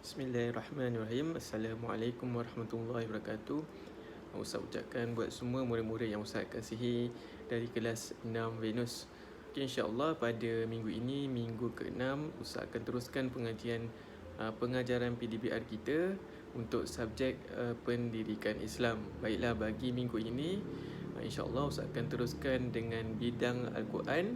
Bismillahirrahmanirrahim. Assalamualaikum warahmatullahi wabarakatuh. Ustaz ucapkan buat semua murid-murid yang Ustaz kasihi dari kelas 6 Venus. Okay, insyaAllah pada minggu ini, minggu ke-6, Ustaz akan teruskan pengajaran PDBR kita untuk subjek pendidikan Islam. Baiklah, bagi minggu ini, insyaAllah Ustaz akan teruskan dengan bidang Al-Quran,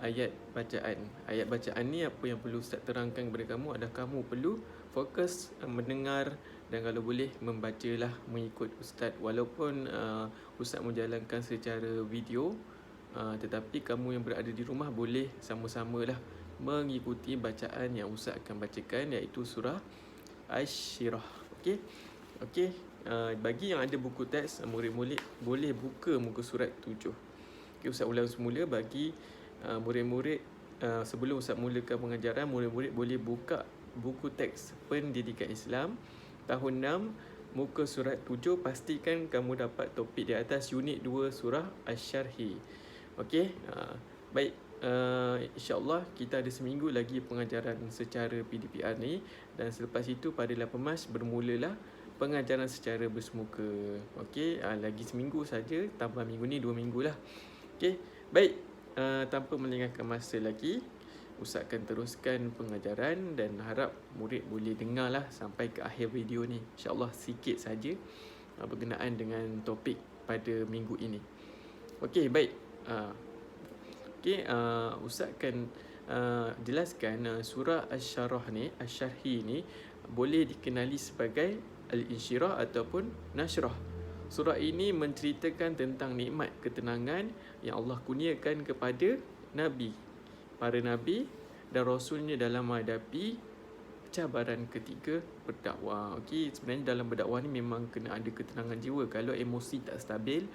ayat bacaan. Ayat bacaan ni apa yang perlu Ustaz terangkan kepada kamu adalah kamu perlu fokus mendengar dan kalau boleh membacalah mengikut Ustaz. Walaupun Ustaz menjalankan secara video, tetapi kamu yang berada di rumah boleh sama-samalah mengikuti bacaan yang Ustaz akan bacakan, iaitu surah Asy-Syirah. Okey. Bagi yang ada buku teks, murid-murid boleh buka muka surat 7. Okey, Ustaz ulang semula bagi murid-murid. Sebelum Ustaz mulakan pengajaran, murid-murid boleh buka buku teks pendidikan Islam tahun 6 muka surat 7. Pastikan kamu dapat topik di atas unit 2 surah Asy-Syarhi. Okey, baik, insyaAllah kita ada seminggu lagi pengajaran secara PDPR ni, dan selepas itu pada 8 Mac bermulalah pengajaran secara bersemuka. Okey, lagi seminggu saja, tambah minggu ni 2 minggu lah. Okey, baik, tanpa melengahkan masa lagi, Ustaz akan teruskan pengajaran dan harap murid boleh dengarlah sampai ke akhir video ni. InsyaAllah sikit saja berkenaan dengan topik pada minggu ini. Okey, baik. Ustaz akan jelaskan surah Asy-Syarhi ni boleh dikenali sebagai Al-Insyirah ataupun Nashrah. Surah ini menceritakan tentang nikmat ketenangan yang Allah kurniakan kepada para Nabi dan Rasulnya dalam menghadapi cabaran ketiga berdakwah. Okey, sebenarnya dalam berdakwah ni memang kena ada ketenangan jiwa. Kalau emosi tak stabil,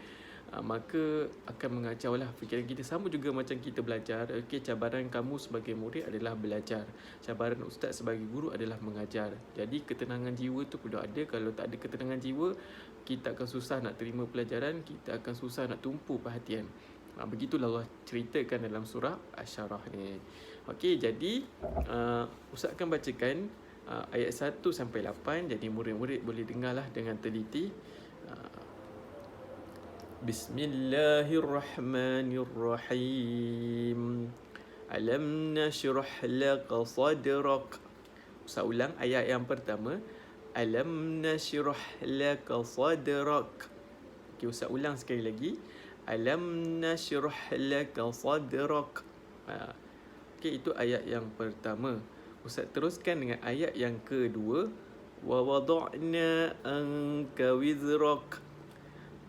maka akan mengacau lah fikiran kita. Sama juga macam kita belajar. Okey, cabaran kamu sebagai murid adalah belajar, cabaran ustaz sebagai guru adalah mengajar. Jadi ketenangan jiwa tu perlu ada. Kalau tak ada ketenangan jiwa, kita akan susah nak terima pelajaran, kita akan susah nak tumpu perhatian. Begitulah Allah ceritakan dalam surah Asy-Syarah ni. Okey, jadi Ustaz akan bacakan ayat 1 sampai 8. Jadi murid-murid boleh dengarlah dengan teliti. Bismillahirrahmanirrahim. Alam nashrah laka sadrak. Ustaz ulang ayat yang pertama. Alam nashrah laka sadrak. Okey, Ustaz ulang sekali lagi. Alam nashrah laka sadrak. Okey, itu ayat yang pertama. Ustaz teruskan dengan ayat yang kedua. Wa wada'na anka wizrak.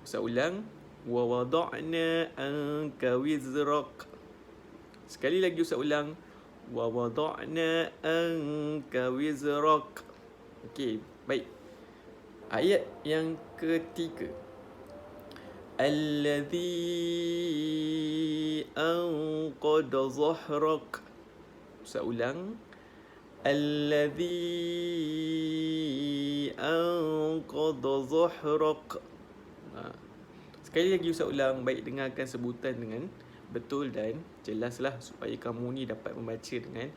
Ustaz ulang. Wa wada'na anka wizrak. Sekali lagi Ustaz ulang. Wa wada'na anka wizrak. Okey, baik. Ayat yang ketiga. Alladhi anqada zahrak. Ustaz ulang. Alladhi anqada zahrak. Sekali lagi Ustaz ulang. Baik, dengarkan sebutan dengan betul dan jelaslah supaya kamu ni dapat membaca dengan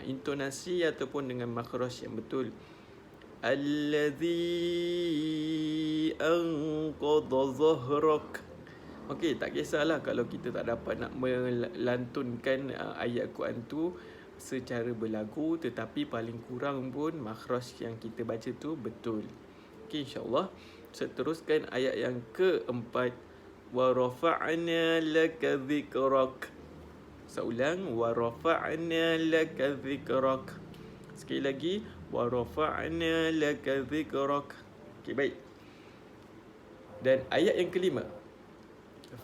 intonasi ataupun dengan makhraj yang betul. Alladhi anqadha zahrak. Okey, tak kisahlah kalau kita tak dapat nak melantunkan ayat Quran tu secara berlagu, tetapi paling kurang pun makhraj yang kita baca tu betul. Okey, insyaAllah saya teruskan ayat yang keempat. Wa rafa'na laka dhikrak. Saya ulang. Wa rafa'na laka dhikrak. Sekali lagi. Wa rafa'na laka dhikrak. Okey, baik. Dan ayat yang kelima.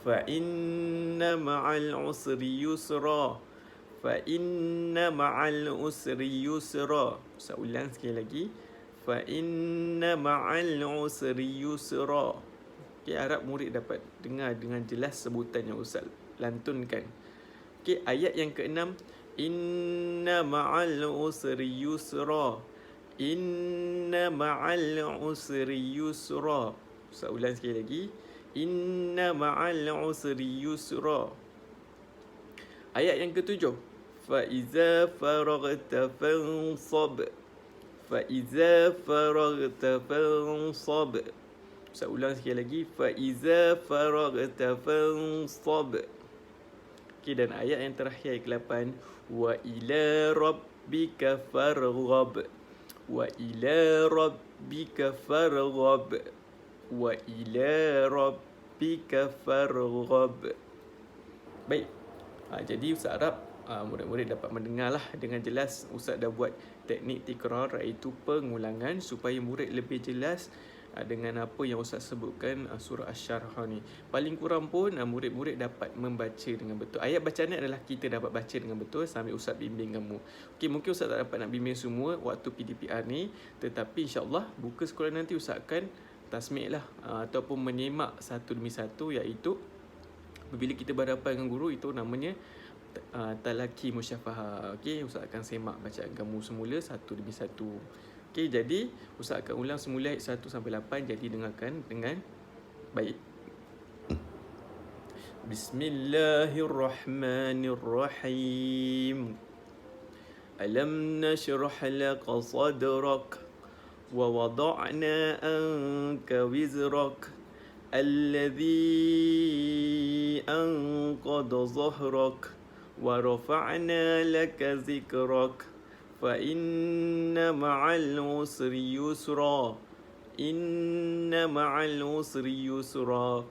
Fa inna ma'al usri yusra. Fa inna ma'al usri yusra. Saya ulang sekali lagi. Fa inna ma'al usri yusra. Okey, harap murid dapat dengar dengan jelas sebutan yang Ustaz lantunkan. Okey, ayat yang keenam. Inna ma'al usri yusra. Inna ma'al usri yusra. Saya ulang sekali lagi. Inna ma'al usri yusra. Ayat yang ketujuh. Fa iza faraghta fansab. فإذا فرغت فانصب. Ustaz ulang sekali lagi. فإذا فرغت فانصب. Okey, dan ayat yang terakhir ayat ke-8. وإلى ربك فارغب. وإلى ربك فارغب. وإلى ربك فارغب. Baik. Jadi Ustaz harap murid-murid dapat mendengarlah dengan jelas. Ustaz dah buat teknik tikrar, iaitu pengulangan, supaya murid lebih jelas dengan apa yang Ustaz sebutkan surah Asy-Syarah ni. Paling kurang pun murid-murid dapat membaca dengan betul. Ayat bacaan ni adalah kita dapat baca dengan betul sambil Ustaz bimbing kamu. Okey, mungkin Ustaz tak dapat nak bimbing semua waktu PDPR ni, tetapi insya-Allah buka sekolah nanti Ustaz akan tasmik lah ataupun menyemak satu demi satu, iaitu apabila kita berhadapan dengan guru, itu namanya talaki musyafahah. Okey, Ustaz akan semak bacaan kamu semula satu demi satu. Okey, jadi Ustaz akan ulang semula ayat 1 sampai 8, jadi dengarkan dengan baik. Bismillahirrahmanirrahim. Alam nashrah laka sadrak wa wada'na anka wizrak الذي أنقض ظهرك ورفعنا لك ذكرك فإن مع العسر يسرا إن مع العسر يسرا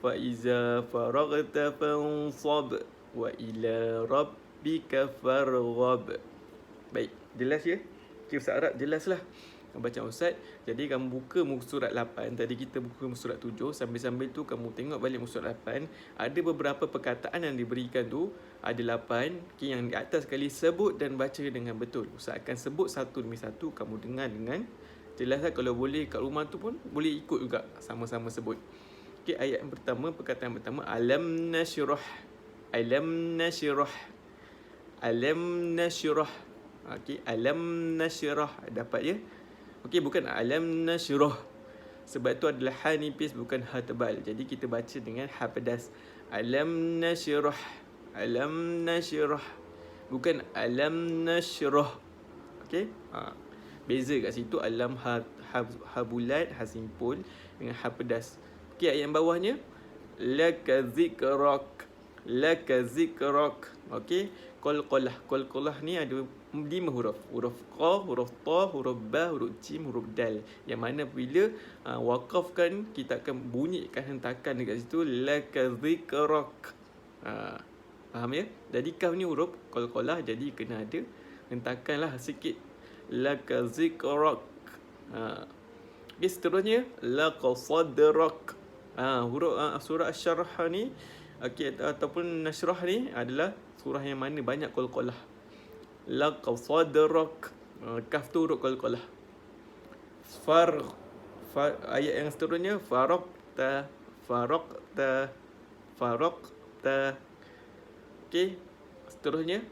فإذا فرغت فانصب وإلى ربك فارغب. Baik, jelas ya? Okay, Ustaz harap jelaslah bacaan Ustaz. Jadi kamu buka muka surat 8. Tadi kita buka muka surat 7. Sambil-sambil tu kamu tengok balik muka surat 8. Ada beberapa perkataan yang diberikan tu. Ada 8. Okay, yang di atas sekali sebut dan baca dengan betul. Ustaz akan sebut satu demi satu. Kamu dengar dengan jelaslah. Kalau boleh kat rumah tu pun boleh ikut juga. Sama-sama sebut. Okay, ayat yang pertama, perkataan yang pertama. Alam nashrah. Alam nashrah. Alam nashrah. Okay, alam nashrah. Dapat ya? Okey, bukan alam nashrah. Sebab tu adalah ha nipis, bukan ha tebal. Jadi kita baca dengan ha pedas. Alam nashrah. Alam nashrah. Bukan alam nashrah. Okey? Beza kat situ. Alam ha bulat, ha simpul dengan ha pedas. Okey, ayat yang bawahnya. Laka zikrak. Laka zikrak. Okey? Qalqalah. Qalqalah ni ada 5 huruf. Huruf qa, huruf ta, huruf ba, huruf jim, huruf dal. Yang mana bila wakafkan, kita akan bunyikan hentakan dekat situ. Laka zikrak. Faham ya? Jadi kaf ni huruf qalqalah, jadi kena ada hentakanlah sikit. Laka zikrak. Okay, seterusnya. Laka sadrak. Huruf surah Asy-Syarah ni, okay, ataupun Nashrah ni adalah surah yang mana banyak qalqalah. Laka sadrak. Kaf tu huruf qalqalah. Ayat yang seterusnya. Faraqta. Faraqta. Faraqta. Okey. Seterusnya.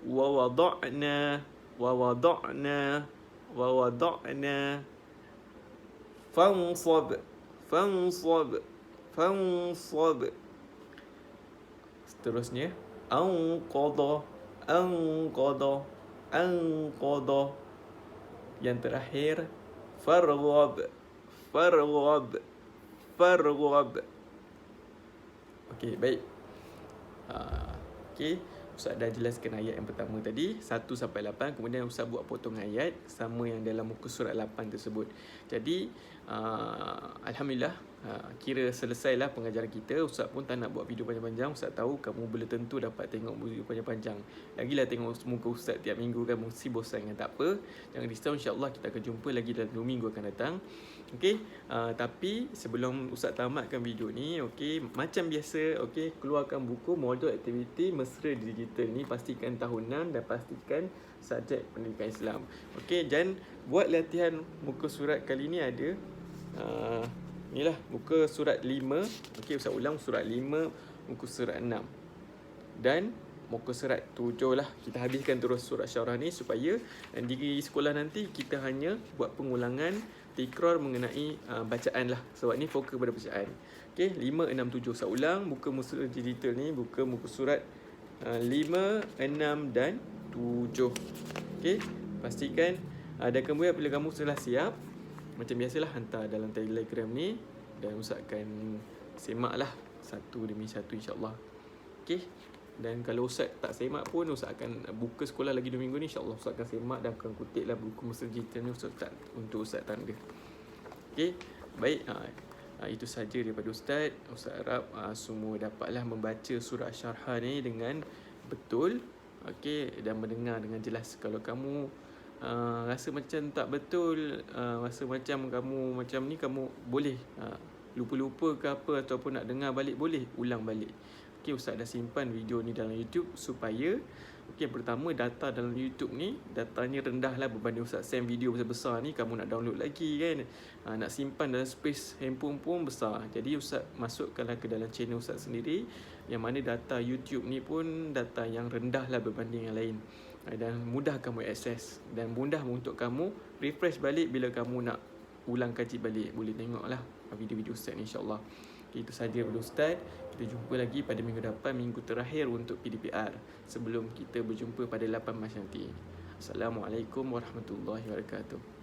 Wa wada'na. Wa wada'na. Wa wada'na. Fansab. Fansab. Fansab. Seterusnya. Anqadha. Anqadha. Anqadha. Yang terakhir. Farghab. Farghab. Farghab. Okey, baik. Okey, Ustaz dah jelaskan ayat yang pertama tadi 1 sampai 8. Kemudian Ustaz buat potongan ayat sama yang dalam muka surat 8 tersebut. Jadi Alhamdulillah, kira selesailah pengajaran kita. Ustaz pun tak nak buat video panjang-panjang. Ustaz tahu kamu boleh tentu dapat tengok video panjang-panjang. Lagilah tengok muka Ustaz tiap minggu kan, mesti bosan kan. Tak apa, jangan risau, insya-Allah kita akan jumpa lagi dalam 2 minggu akan datang. Okey, tapi sebelum Ustaz tamatkan video ni, okey, macam biasa, okey, keluarkan buku modul aktiviti mesra digital ni, pastikan tahunan dan pastikan subjek pendidikan Islam. Okey, dan buat latihan muka surat kali ni ada inilah muka surat 5. Okey, Ustaz ulang surat 5, muka surat 6 dan muka surat 7 lah. Kita habiskan terus surah Syarah ni supaya di sekolah nanti kita hanya buat pengulangan, tikrar mengenai bacaan lah. Sebab ni fokus pada bacaan. Okey, 5, 6, 7. Saya ulang, buka muka digital ni, buka muka surat 5, 6 dan 7. Okey, pastikan Dan kemudian bila kamu telah siap, macam biasalah hantar dalam Telegram ni, dan Ustaz akan semak lah satu demi satu insyaAllah. Okay. Dan kalau Ustaz tak semak pun, Ustaz akan buka sekolah lagi 2 minggu ni, InsyaAllah Ustaz akan semak dan akan kutip lah buku Mr. Digital ni untuk Ustaz tanda. Okay. Baik, itu saja daripada Ustaz. Ustaz harap semua dapatlah membaca surah Asy-Syarhah ni dengan betul, okay, dan mendengar dengan jelas. Kalau kamu rasa macam tak betul, rasa macam kamu macam ni, kamu boleh lupa-lupa ke apa, ataupun nak dengar balik, boleh ulang balik. Okay, Ustaz dah simpan video ni dalam YouTube supaya, okay, pertama data dalam YouTube ni datanya rendah lah berbanding Ustaz send video besar-besar ni, kamu nak download lagi kan, nak simpan dalam space handphone pun besar. Jadi Ustaz masukkanlah ke dalam channel Ustaz sendiri, yang mana data YouTube ni pun data yang rendah lah berbanding yang lain, dan mudah kamu akses, dan mudah untuk kamu refresh balik bila kamu nak ulang kaji balik. Boleh tengok lah video-video Ustaz ni insyaAllah. Okay, itu saja daripada Ustaz. Kita jumpa lagi pada minggu depan, minggu terakhir untuk PDPR, sebelum kita berjumpa pada 8 Mac nanti. Assalamualaikum warahmatullahi wabarakatuh.